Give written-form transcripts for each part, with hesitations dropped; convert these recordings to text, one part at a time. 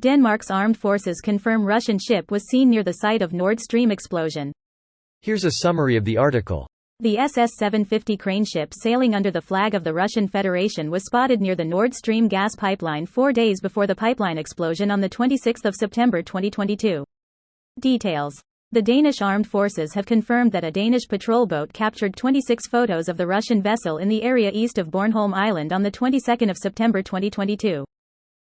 Denmark's armed forces confirm Russian ship was seen near the site of Nord Stream explosion. Here's a summary of the article. The SS-750 crane ship sailing under the flag of the Russian Federation was spotted near the Nord Stream gas pipeline 4 days before the pipeline explosion on 26 September 2022. Details. The Danish armed forces have confirmed that a Danish patrol boat captured 26 photos of the Russian vessel in the area east of Bornholm Island on the 22nd of September 2022.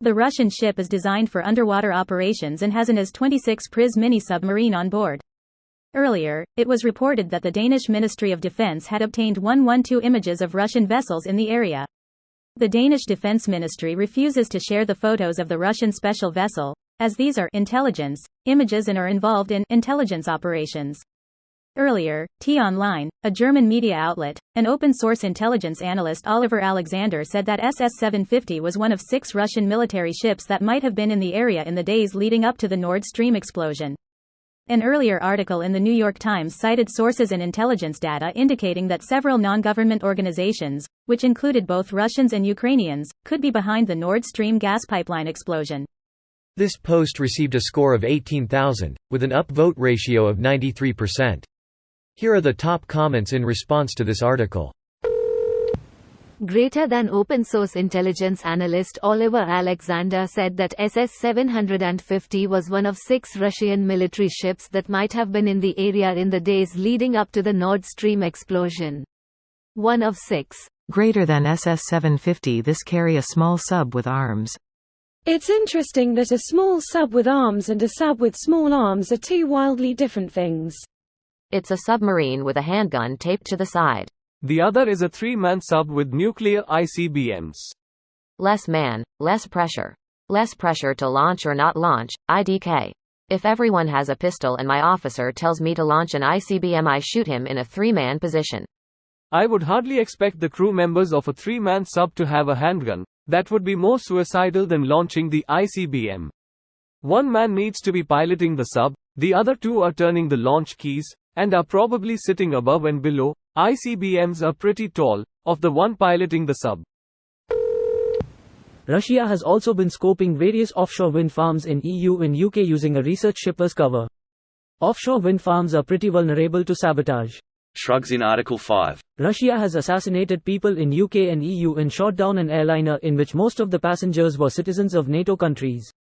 The Russian ship is designed for underwater operations and has an AS-26 Priz mini-submarine on board. Earlier, it was reported that the Danish Ministry of Defense had obtained 112 images of Russian vessels in the area. The Danish Defense Ministry refuses to share the photos of the Russian special vessel, as these are intelligence images and are involved in intelligence operations. Earlier, T-Online, a German media outlet, an open-source intelligence analyst Oliver Alexander said that SS-750 was one of 6 Russian military ships that might have been in the area in the days leading up to the Nord Stream explosion. An earlier article in the New York Times cited sources and intelligence data indicating that several non-government organizations, which included both Russians and Ukrainians, could be behind the Nord Stream gas pipeline explosion. This post received a score of 18,000, with an upvote ratio of 93%. Here are the top comments in response to this article. Greater than open-source intelligence analyst Oliver Alexander said that SS-750 was one of 6 Russian military ships that might have been in the area in the days leading up to the Nord Stream explosion. One of 6. Greater than SS-750 this carry a small sub with arms. It's interesting that a small sub with arms and a sub with small arms are 2 wildly different things. It's a submarine with a handgun taped to the side. The other is a 3-man sub with nuclear ICBMs. Less man, less pressure. Less pressure to launch or not launch, IDK. If everyone has a pistol and my officer tells me to launch an ICBM, I shoot him in a 3-man position. I would hardly expect the crew members of a 3-man sub to have a handgun. That would be more suicidal than launching the ICBM. One man needs to be piloting the sub, the other 2 are turning the launch keys, and are probably sitting above and below. ICBMs are pretty tall, of the one piloting the sub. Russia has also been scoping various offshore wind farms in EU and UK using a research ship as cover. Offshore wind farms are pretty vulnerable to sabotage. Shrugs in Article 5. Russia has assassinated people in UK and EU and shot down an airliner in which most of the passengers were citizens of NATO countries.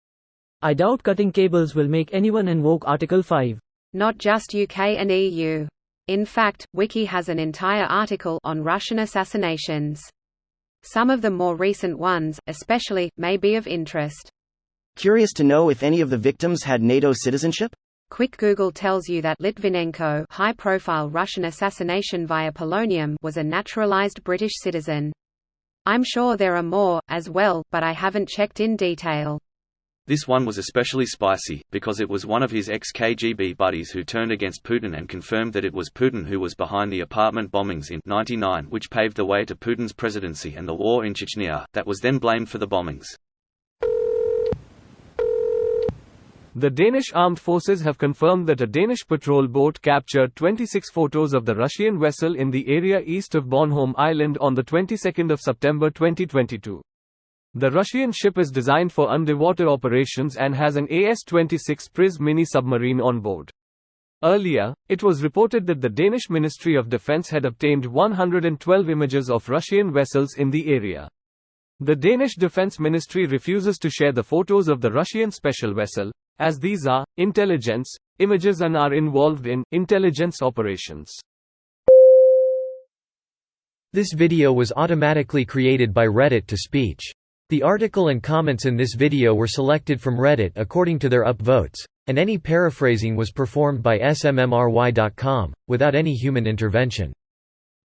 I doubt cutting cables will make anyone invoke Article 5. Not just UK and EU. In fact, Wiki has an entire article on Russian assassinations. Some of the more recent ones, especially, may be of interest. Curious to know if any of the victims had NATO citizenship? Quick Google tells you that Litvinenko, high-profile Russian assassination via polonium, was a naturalized British citizen. I'm sure there are more, as well, but I haven't checked in detail. This one was especially spicy, because it was one of his ex-KGB buddies who turned against Putin and confirmed that it was Putin who was behind the apartment bombings in '99, which paved the way to Putin's presidency and the war in Chechnya, that was then blamed for the bombings. The Danish armed forces have confirmed that a Danish patrol boat captured 26 photos of the Russian vessel in the area east of Bornholm Island on the 22nd of September 2022. The Russian ship is designed for underwater operations and has an AS-26 Priz mini-submarine on board. Earlier, it was reported that the Danish Ministry of Defense had obtained 112 images of Russian vessels in the area. The Danish Defense Ministry refuses to share the photos of the Russian special vessel, as these are intelligence images and are involved in intelligence operations. This video was automatically created by Reddit to speech. The article and comments in this video were selected from Reddit according to their upvotes, and any paraphrasing was performed by smmry.com, without any human intervention.